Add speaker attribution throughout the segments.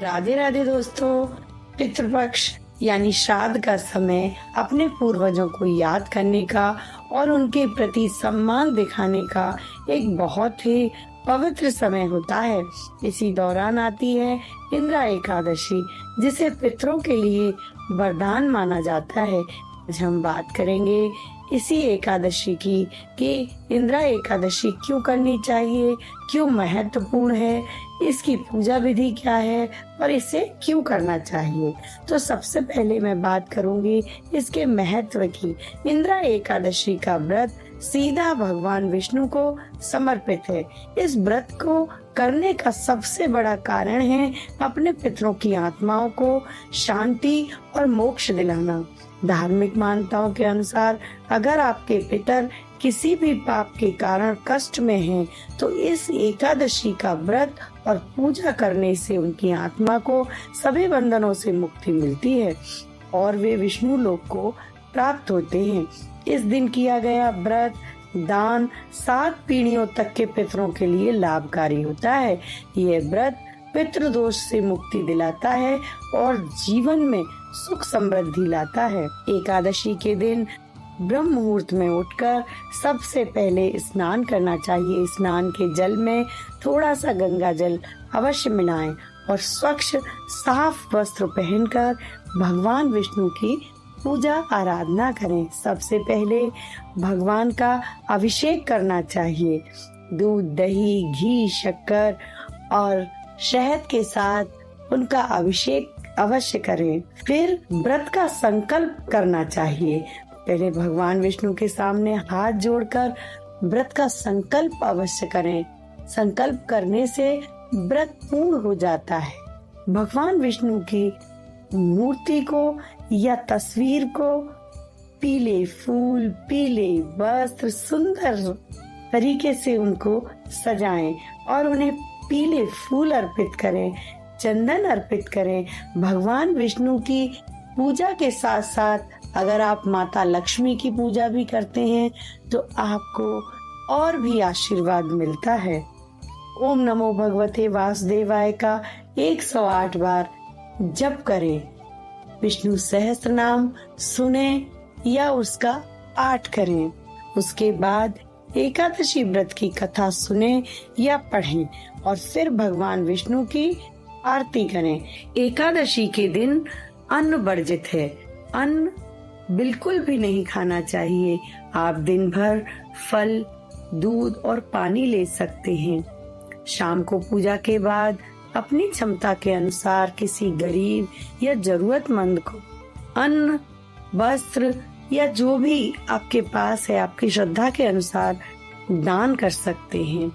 Speaker 1: राधे राधे दोस्तों। पितृपक्ष यानी श्राद्ध का समय अपने पूर्वजों को याद करने का और उनके प्रति सम्मान दिखाने का एक बहुत ही पवित्र समय होता है। इसी दौरान आती है इंद्रा एकादशी, जिसे पितरों के लिए वरदान माना जाता है। आज हम बात करेंगे इसी एकादशी की कि इंद्रा एकादशी क्यों करनी चाहिए, क्यों महत्वपूर्ण है, इसकी पूजा विधि क्या है और इसे क्यों करना चाहिए। तो सबसे पहले मैं बात करूंगी इसके महत्व की। इंद्रा एकादशी का व्रत सीधा भगवान विष्णु को समर्पित है। इस व्रत को करने का सबसे बड़ा कारण है अपने पितरों की आत्माओं को शांति और मोक्ष दिलाना। धार्मिक मान्यताओं के अनुसार अगर आपके पितर किसी भी पाप के कारण कष्ट में हैं, तो इस एकादशी का व्रत और पूजा करने से उनकी आत्मा को सभी बंधनों से मुक्ति मिलती है और वे विष्णु लोक को प्राप्त होते हैं। इस दिन किया गया व्रत दान 7 पीढ़ियों तक के पितरों के लिए लाभकारी होता है। यह व्रत पितृदोष से मुक्ति दिलाता है और जीवन में सुख समृद्धि लाता है। एकादशी के दिन ब्रह्म मुहूर्त में उठकर सबसे पहले स्नान करना चाहिए। स्नान के जल में थोड़ा सा गंगा जल अवश्य मिलाएं और स्वच्छ साफ वस्त्र पहनकर भगवान विष्णु की पूजा आराधना करें। सबसे पहले भगवान का अभिषेक करना चाहिए। दूध, दही, घी, शक्कर और शहद के साथ उनका अभिषेक अवश्य करें। फिर व्रत का संकल्प करना चाहिए। पहले भगवान विष्णु के सामने हाथ जोड़कर व्रत का संकल्प अवश्य करें। संकल्प करने से व्रत पूर्ण हो जाता है। भगवान विष्णु की मूर्ति को या तस्वीर को पीले फूल, पीले वस्त्र सुंदर तरीके से उनको सजाएं और उन्हें पीले फूल अर्पित करें, चंदन अर्पित करें। भगवान विष्णु की पूजा के साथ साथ अगर आप माता लक्ष्मी की पूजा भी करते हैं तो आपको और भी आशीर्वाद मिलता है। ओम नमो भगवते वासुदेवाय का 108 बार जप करें। विष्णु सहस्त्र नाम सुने या उसका पाठ करें। उसके बाद एकादशी व्रत की कथा सुने या पढ़ें और फिर भगवान विष्णु की आरती करें। एकादशी के दिन अन्न वर्जित है। अन्न बिल्कुल भी नहीं खाना चाहिए। आप दिन भर फल, दूध और पानी ले सकते हैं। शाम को पूजा के बाद अपनी क्षमता के अनुसार किसी गरीब या जरूरतमंद को अन्न, वस्त्र या जो भी आपके पास है आपकी श्रद्धा के अनुसार दान कर सकते हैं।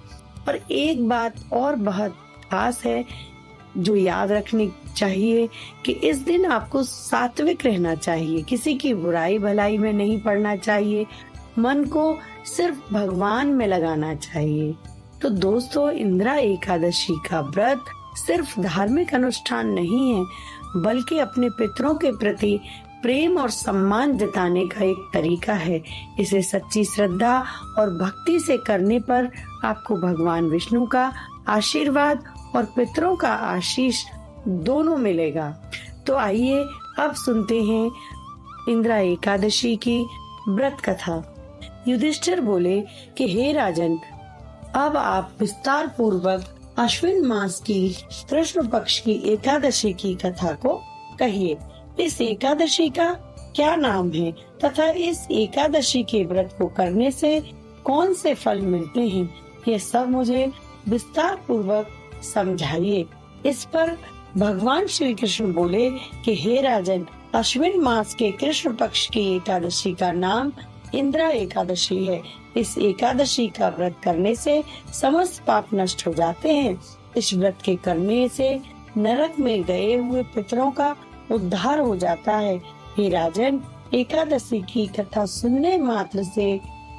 Speaker 1: और एक बात और बहुत खास है जो याद रखनी चाहिए कि इस दिन आपको सात्विक रहना चाहिए। किसी की बुराई भलाई में नहीं पड़ना चाहिए। मन को सिर्फ भगवान में लगाना चाहिए। तो दोस्तों, इंद्रा एकादशी का व्रत सिर्फ धार्मिक अनुष्ठान नहीं है, बल्कि अपने पितरों के प्रति प्रेम और सम्मान जताने का एक तरीका है। इसे सच्ची श्रद्धा और भक्ति से करने पर आपको भगवान विष्णु का आशीर्वाद और पितरों का आशीष दोनों मिलेगा। तो आइए अब सुनते हैं इंद्रा एकादशी की व्रत कथा। युधिष्ठिर बोले कि हे राजन, अब आप विस्तार पूर्वक अश्विन मास की कृष्ण पक्ष की एकादशी की कथा को कहिए। इस एकादशी का क्या नाम है तथा इस एकादशी के व्रत को करने से कौन से फल मिलते हैं, ये सब मुझे विस्तार पूर्वक समझाइए। इस पर भगवान श्री कृष्ण बोले कि हे राजन, अश्विन मास के कृष्ण पक्ष की एकादशी का नाम इंद्रा एकादशी है। इस एकादशी का व्रत करने से समस्त पाप नष्ट हो जाते हैं। इस व्रत के करने से नरक में गए हुए पितरों का उद्धार हो जाता है। हे राजन, एकादशी की कथा सुनने मात्र से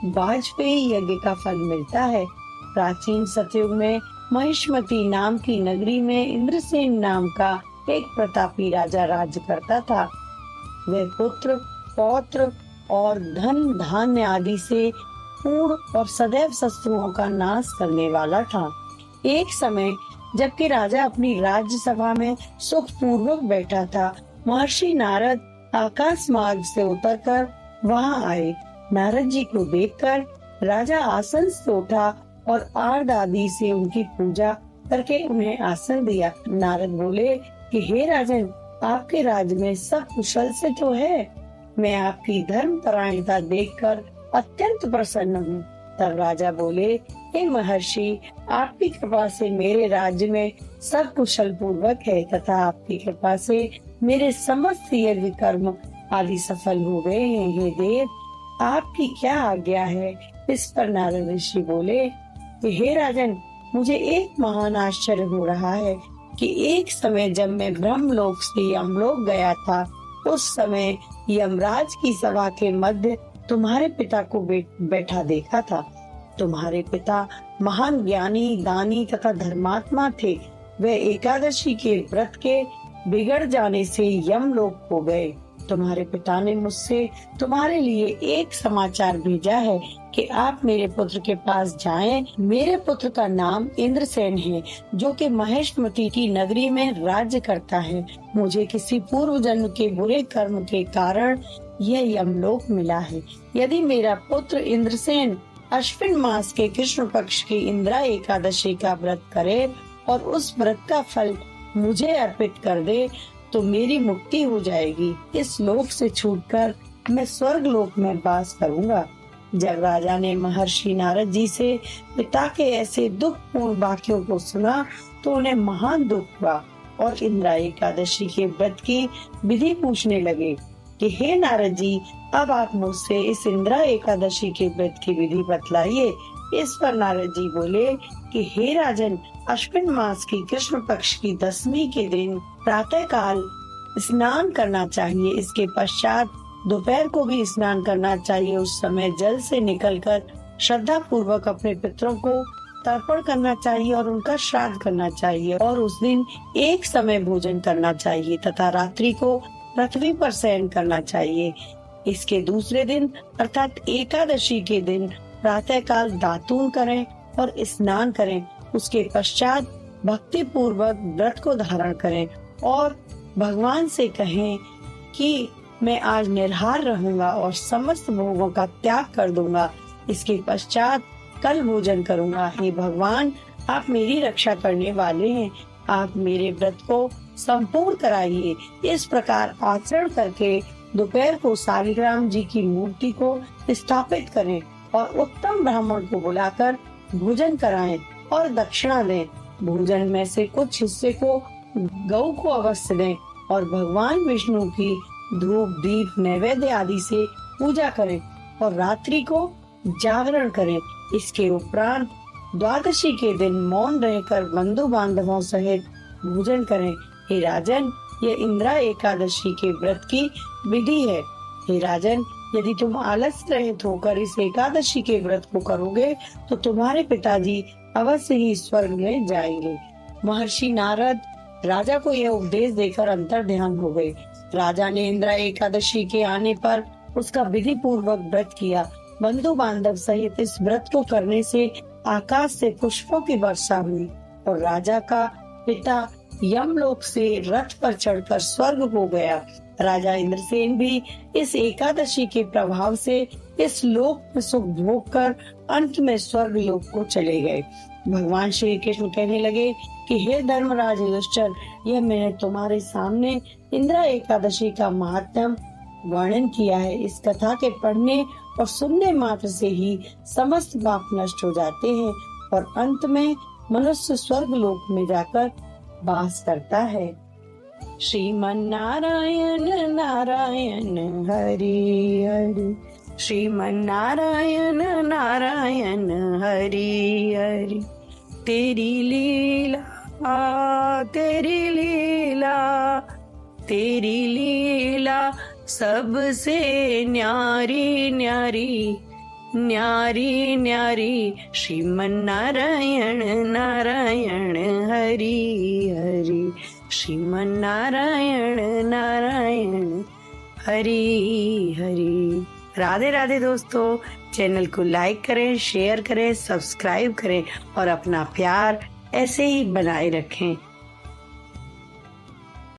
Speaker 1: वाजपेयी यज्ञ का फल मिलता है। प्राचीन सतयुग में महिष्मती नाम की नगरी में इंद्रसेन नाम का एक प्रतापी राजा राज्य करता था। वह पुत्र, पौत्र और धन धान्य आदि से पूर्ण और सदैव शत्रुओं का नाश करने वाला था। एक समय जबकि राजा अपनी राज्यसभा में सुखपूर्वक बैठा था। महर्षि नारद आकाश मार्ग से उतरकर वहां आए। नारद जी को देखकर राजा आसन से उठा और आर्द आदि से उनकी पूजा करके उन्हें आसन दिया। नारद बोले कि हे राजन, आपके राज्य में सब कुशल से तो है। मैं आपकी धर्म परायणता देखकर अत्यंत प्रसन्न हूँ। तब राजा बोले, हे महर्षि, आपकी कृपा से मेरे राज्य में सब कुशल पूर्वक है तथा आपकी कृपा से मेरे समस्त यज्ञ कर्म आदि सफल हो गए हैं। हे देव, आपकी क्या आज्ञा है? इस पर नारद ऋषि बोले, हे राजन, मुझे एक महान आश्चर्य हो रहा है कि एक समय जब मैं ब्रह्मलोक से यमलोक गया था, उस समय यमराज की सभा के मध्य तुम्हारे पिता को बैठा देखा था। तुम्हारे पिता महान ज्ञानी, दानी तथा धर्मात्मा थे। वे एकादशी के व्रत के बिगड़ जाने से यमलोक को गए। तुम्हारे पिता ने मुझसे तुम्हारे लिए एक समाचार भेजा है कि आप मेरे पुत्र के पास जाएं। मेरे पुत्र का नाम इंद्रसेन है, जो कि महेशमती की नगरी में राज्य करता है। मुझे किसी पूर्व जन्म के बुरे कर्म के कारण यह यमलोक मिला है। यदि मेरा पुत्र इंद्रसेन अश्विन मास के कृष्ण पक्ष की इंद्रा एकादशी का व्रत करे और उस व्रत का फल मुझे अर्पित कर दे, तो मेरी मुक्ति हो जाएगी। इस लोक से छूटकर मैं स्वर्ग लोक में वास करूंगा। जब राजा ने महर्षि नारद जी से पिता के ऐसे दुखपूर्ण वाक्यों को सुना तो उन्हें महान दुख हुआ और इंद्रा एकादशी के व्रत की विधि पूछने लगे कि हे नारद जी, अब आप मुझसे इस इंद्रा एकादशी के व्रत की विधि बतलाइए। इस पर नारद जी बोले कि हे राजन, अश्विन मास की कृष्ण पक्ष की 10वीं के दिन प्रातः काल स्नान करना चाहिए। इसके पश्चात दोपहर को भी स्नान करना चाहिए। उस समय जल से निकलकर श्रद्धा पूर्वक अपने पितरों को तर्पण करना चाहिए और उनका श्राद्ध करना चाहिए और उस दिन एक समय भोजन करना चाहिए तथा रात्रि को पृथ्वी पर शयन करना चाहिए। इसके दूसरे दिन अर्थात एकादशी के दिन प्रातः काल दातून करें और स्नान करें। उसके पश्चात भक्ति पूर्वक व्रत को धारण करें और भगवान से कहें कि मैं आज निराहार रहूंगा और समस्त भोगों का त्याग कर दूंगा। इसके पश्चात कल भोजन करूंगा। हे भगवान, आप मेरी रक्षा करने वाले हैं, आप मेरे व्रत को संपूर्ण कराइए। इस प्रकार आचरण करके दोपहर को सालिग्राम जी की मूर्ति को स्थापित करें और उत्तम ब्राह्मण को बुलाकर भोजन कराएं और दक्षिणा दें। भोजन में से कुछ हिस्से को गौ को अवश्य दें और भगवान विष्णु की धूप दीप नैवेद्य आदि से पूजा करें और रात्रि को जागरण करें। इसके उपरांत द्वादशी के दिन मौन रहकर बंधु बांधवों सहित भोजन करें। हे राजन, ये इंद्रा एकादशी के व्रत की विधि है। हे राजन, यदि तुम आलस रहित होकर इस एकादशी के व्रत को करोगे तो तुम्हारे पिताजी अवश्य ही स्वर्ग में जाएंगे। महर्षि नारद राजा को यह उपदेश देकर अंतर ध्यान हो गए। राजा ने इंद्रा एकादशी के आने पर उसका विधि पूर्वक व्रत किया। बंधु बांधव सहित इस व्रत को करने से आकाश से पुष्पों की वर्षा हुई और राजा का पिता यमलोक से रथ पर चढ़कर स्वर्ग हो गया। राजा इंद्रसेन भी इस एकादशी के प्रभाव से इस लोक में सुख भोग कर अंत में स्वर्ग लोक को चले गए। भगवान श्री कृष्ण कहने लगे कि हे धर्मराज युधिष्ठिर, यह मैंने तुम्हारे सामने इंद्रा एकादशी का महात्म वर्णन किया है। इस कथा के पढ़ने और सुनने मात्र से ही समस्त पाप नष्ट हो जाते हैं और अंत में मनुष्य स्वर्ग लोक में जाकर वास करता है। श्रीमन नारायण नारायण हरि हरि, श्रीमन नारायण नारायण हरि हरि। तेरी लीला तेरी लीला तेरी लीला सबसे न्यारी न्यारी न्यारी न्यारी। श्रीमन नारायण नारायण हरि हरि, श्रीमन नारायण नारायण हरि हरि। राधे राधे दोस्तों, चैनल को लाइक करें, शेयर करें, सब्सक्राइब करें और अपना प्यार ऐसे ही बनाए रखें।